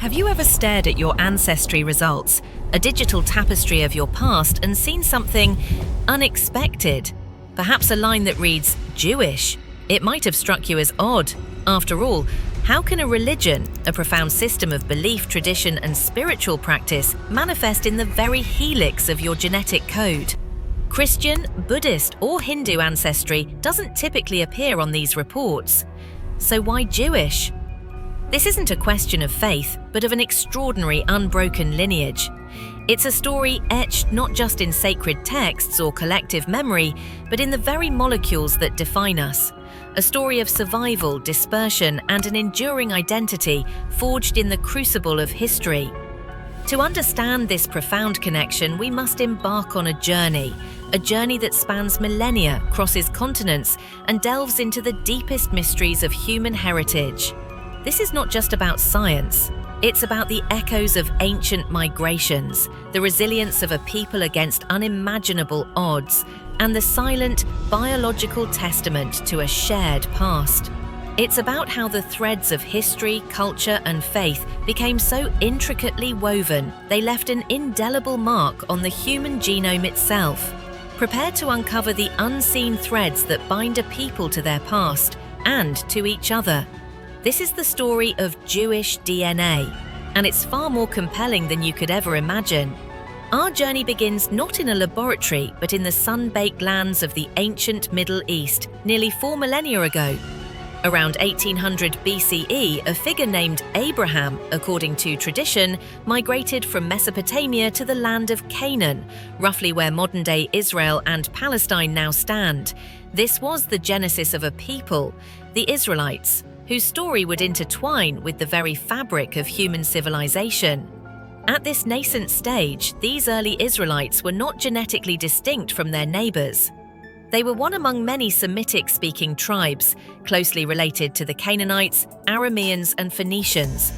Have you ever stared at your ancestry results, a digital tapestry of your past, and seen something unexpected? Perhaps a line that reads, Jewish. It might have struck you as odd. After all, how can a religion, a profound system of belief, tradition, and spiritual practice, manifest in the very helix of your genetic code? Christian, Buddhist, or Hindu ancestry doesn't typically appear on these reports. So why Jewish? This isn't a question of faith, but of an extraordinary unbroken lineage. It's a story etched not just in sacred texts or collective memory, but in the very molecules that define us. A story of survival, dispersion, and an enduring identity forged in the crucible of history. To understand this profound connection, we must embark on a journey that spans millennia, crosses continents, and delves into the deepest mysteries of human heritage. This is not just about science. It's about the echoes of ancient migrations, the resilience of a people against unimaginable odds, and the silent, biological testament to a shared past. It's about how the threads of history, culture, and faith became so intricately woven, they left an indelible mark on the human genome itself. Prepare to uncover the unseen threads that bind a people to their past and to each other. This is the story of Jewish DNA, and it's far more compelling than you could ever imagine. Our journey begins not in a laboratory, but in the sun-baked lands of the ancient Middle East, nearly 4 millennia ago. Around 1800 BCE, a figure named Abraham, according to tradition, migrated from Mesopotamia to the land of Canaan, roughly where modern-day Israel and Palestine now stand. This was the genesis of a people, the Israelites, whose story would intertwine with the very fabric of human civilization. At this nascent stage, these early Israelites were not genetically distinct from their neighbors. They were one among many Semitic-speaking tribes, closely related to the Canaanites, Arameans, and Phoenicians.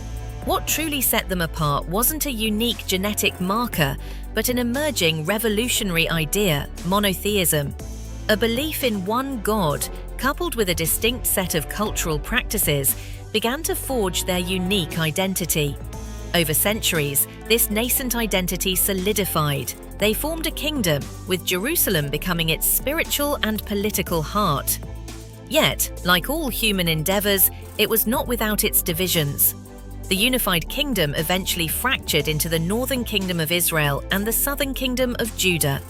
What truly set them apart wasn't a unique genetic marker, but an emerging revolutionary idea, monotheism. A belief in one God, coupled with a distinct set of cultural practices, began to forge their unique identity. Over centuries, this nascent identity solidified. They formed a kingdom, with Jerusalem becoming its spiritual and political heart. Yet, like all human endeavors, it was not without its divisions. The unified kingdom eventually fractured into the northern kingdom of Israel and the southern kingdom of Judah.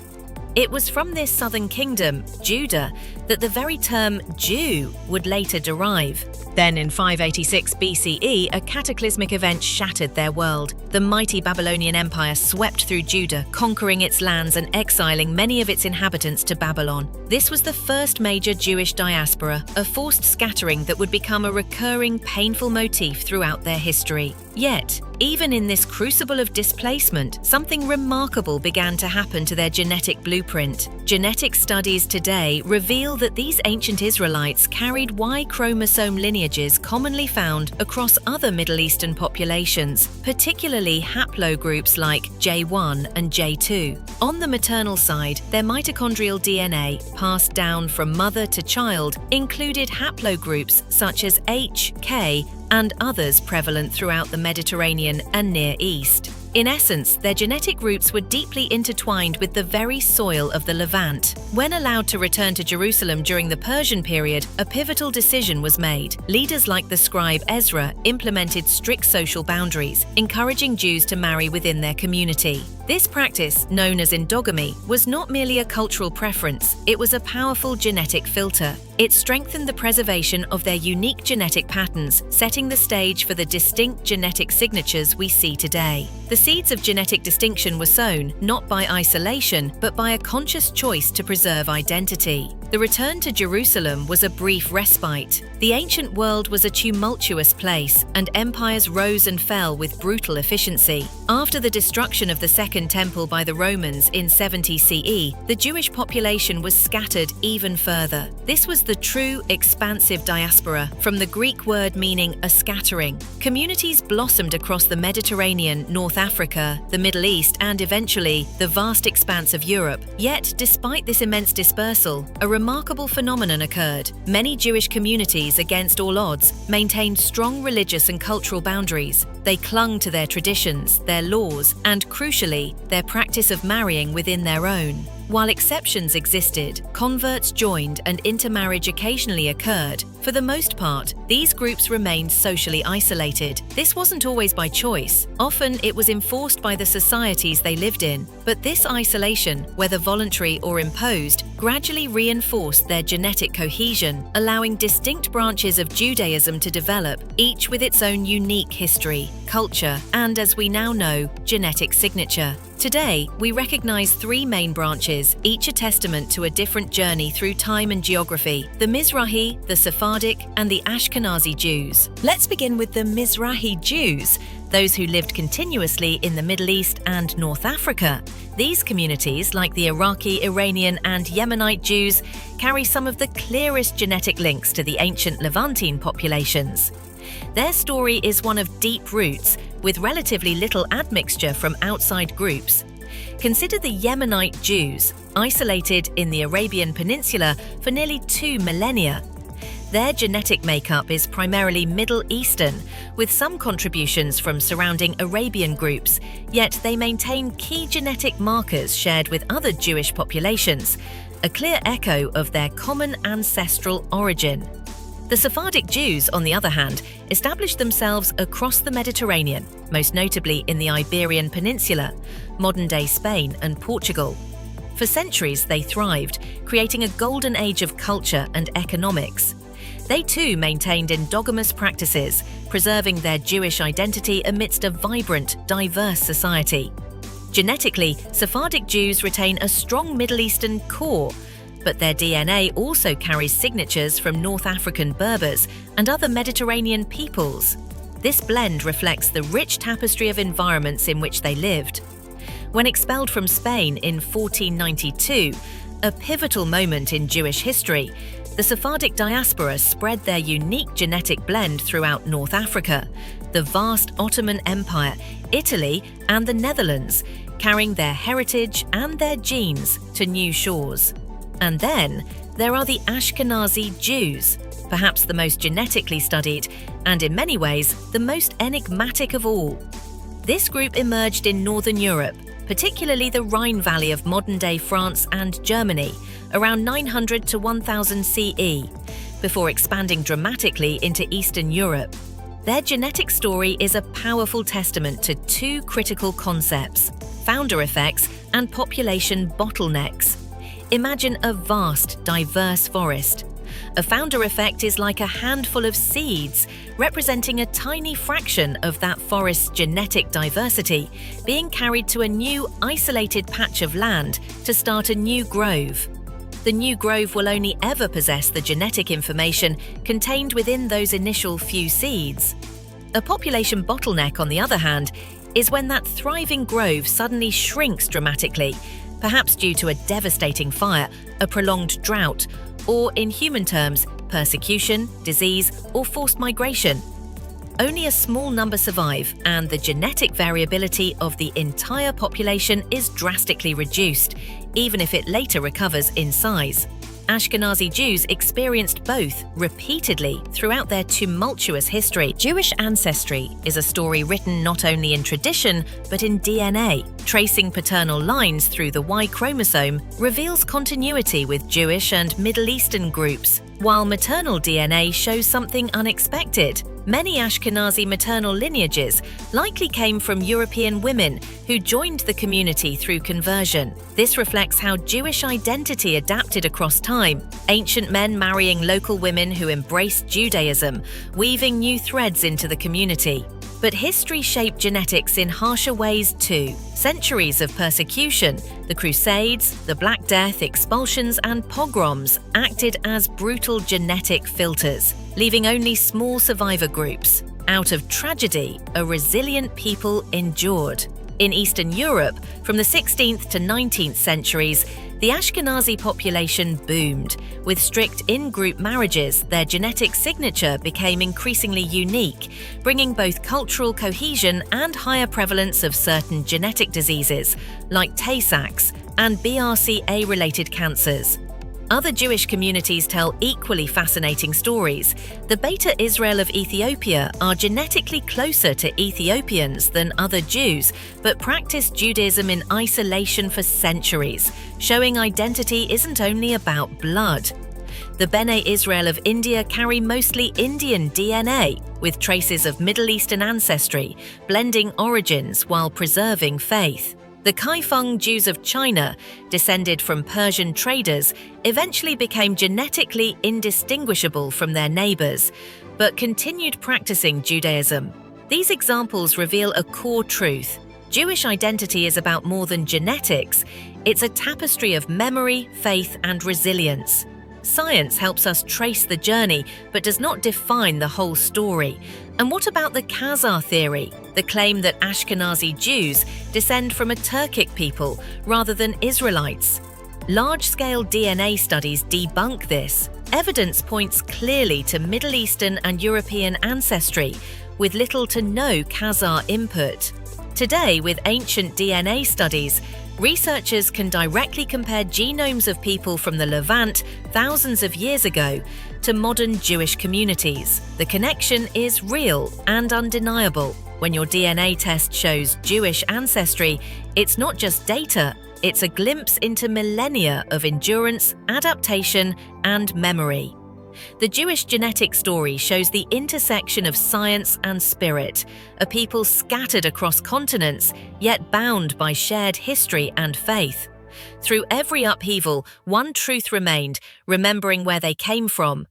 It was from this southern kingdom, Judah, that the very term Jew would later derive. Then in 586 BCE, a cataclysmic event shattered their world. The mighty Babylonian Empire swept through Judah, conquering its lands and exiling many of its inhabitants to Babylon. This was the first major Jewish diaspora, a forced scattering that would become a recurring, painful motif throughout their history. Yet, even in this crucible of displacement, something remarkable began to happen to their genetic blueprint. Genetic studies today reveal that these ancient Israelites carried Y chromosome lineages commonly found across other Middle Eastern populations, particularly haplogroups like J1 and J2. On the maternal side, their mitochondrial DNA, passed down from mother to child, included haplogroups such as H, K, and others prevalent throughout the Mediterranean and Near East. In essence, their genetic roots were deeply intertwined with the very soil of the Levant. When allowed to return to Jerusalem during the Persian period, a pivotal decision was made. Leaders like the scribe Ezra implemented strict social boundaries, encouraging Jews to marry within their community. This practice, known as endogamy, was not merely a cultural preference, it was a powerful genetic filter. It strengthened the preservation of their unique genetic patterns, setting the stage for the distinct genetic signatures we see today. The seeds of genetic distinction were sown, not by isolation, but by a conscious choice to preserve identity. The return to Jerusalem was a brief respite. The ancient world was a tumultuous place, and empires rose and fell with brutal efficiency. After the destruction of the Second Temple by the Romans in 70 CE, the Jewish population was scattered even further. This was the true expansive diaspora, from the Greek word meaning a scattering. Communities blossomed across the Mediterranean, North Africa, the Middle East, and eventually the vast expanse of Europe. Yet, despite this immense dispersal, a remarkable phenomenon occurred. Many Jewish communities, against all odds, maintained strong religious and cultural boundaries. They clung to their traditions, their laws, and, crucially, their practice of marrying within their own. While exceptions existed, converts joined and intermarriage occasionally occurred. For the most part, these groups remained socially isolated. This wasn't always by choice. Often it was enforced by the societies they lived in. But this isolation, whether voluntary or imposed, gradually reinforced their genetic cohesion, allowing distinct branches of Judaism to develop, each with its own unique history, culture, and, as we now know, genetic signature. Today, we recognize three main branches, each a testament to a different journey through time and geography: the Mizrahi, the Sephardic, and the Ashkenazi Jews. Let's begin with the Mizrahi Jews, those who lived continuously in the Middle East and North Africa. These communities, like the Iraqi, Iranian, and Yemenite Jews, carry some of the clearest genetic links to the ancient Levantine populations. Their story is one of deep roots, with relatively little admixture from outside groups. Consider the Yemenite Jews, isolated in the Arabian Peninsula for nearly 2 millennia. Their genetic makeup is primarily Middle Eastern, with some contributions from surrounding Arabian groups, yet they maintain key genetic markers shared with other Jewish populations, a clear echo of their common ancestral origin. The Sephardic Jews, on the other hand, established themselves across the Mediterranean, most notably in the Iberian Peninsula, modern-day Spain and Portugal. For centuries, they thrived, creating a golden age of culture and economics. They too maintained endogamous practices, preserving their Jewish identity amidst a vibrant, diverse society. Genetically, Sephardic Jews retain a strong Middle Eastern core, but their DNA also carries signatures from North African Berbers and other Mediterranean peoples. This blend reflects the rich tapestry of environments in which they lived. When expelled from Spain in 1492, a pivotal moment in Jewish history, the Sephardic diaspora spread their unique genetic blend throughout North Africa, the vast Ottoman Empire, Italy, and the Netherlands, carrying their heritage and their genes to new shores. And then there are the Ashkenazi Jews, perhaps the most genetically studied and in many ways the most enigmatic of all. This group emerged in Northern Europe, particularly the Rhine Valley of modern-day France and Germany, around 900 to 1000 CE, before expanding dramatically into Eastern Europe. Their genetic story is a powerful testament to two critical concepts: founder effects and population bottlenecks. Imagine a vast, diverse forest. A founder effect is like a handful of seeds, representing a tiny fraction of that forest's genetic diversity, being carried to a new, isolated patch of land to start a new grove. The new grove will only ever possess the genetic information contained within those initial few seeds. A population bottleneck, on the other hand, is when that thriving grove suddenly shrinks dramatically, perhaps due to a devastating fire, a prolonged drought, or, in human terms, persecution, disease, or forced migration. Only a small number survive, and the genetic variability of the entire population is drastically reduced, even if it later recovers in size. Ashkenazi Jews experienced both repeatedly throughout their tumultuous history. Jewish ancestry is a story written not only in tradition but in DNA. Tracing paternal lines through the Y chromosome reveals continuity with Jewish and Middle Eastern groups, while maternal DNA shows something unexpected. Many Ashkenazi maternal lineages likely came from European women who joined the community through conversion. This reflects how Jewish identity adapted across time, ancient men marrying local women who embraced Judaism, weaving new threads into the community. But history shaped genetics in harsher ways too. Centuries of persecution, the Crusades, the Black Death, expulsions, and pogroms acted as brutal genetic filters, leaving only small survivor groups. Out of tragedy, a resilient people endured. In Eastern Europe, from the 16th to 19th centuries, the Ashkenazi population boomed. With strict in-group marriages, their genetic signature became increasingly unique, bringing both cultural cohesion and higher prevalence of certain genetic diseases, like Tay-Sachs and BRCA-related cancers. Other Jewish communities tell equally fascinating stories. The Beta Israel of Ethiopia are genetically closer to Ethiopians than other Jews, but practiced Judaism in isolation for centuries, showing identity isn't only about blood. The Bene Israel of India carry mostly Indian DNA, with traces of Middle Eastern ancestry, blending origins while preserving faith. The Kaifeng Jews of China, descended from Persian traders, eventually became genetically indistinguishable from their neighbors, but continued practicing Judaism. These examples reveal a core truth. Jewish identity is about more than genetics. It's a tapestry of memory, faith, and resilience. Science helps us trace the journey, but does not define the whole story. And what about the Khazar theory, the claim that Ashkenazi Jews descend from a Turkic people rather than Israelites? Large-scale DNA studies debunk this. Evidence points clearly to Middle Eastern and European ancestry, with little to no Khazar input. Today, with ancient DNA studies, researchers can directly compare genomes of people from the Levant thousands of years ago to modern Jewish communities. The connection is real and undeniable. When your DNA test shows Jewish ancestry, it's not just data, it's a glimpse into millennia of endurance, adaptation, and memory. The Jewish genetic story shows the intersection of science and spirit, a people scattered across continents, yet bound by shared history and faith. Through every upheaval, one truth remained, remembering where they came from,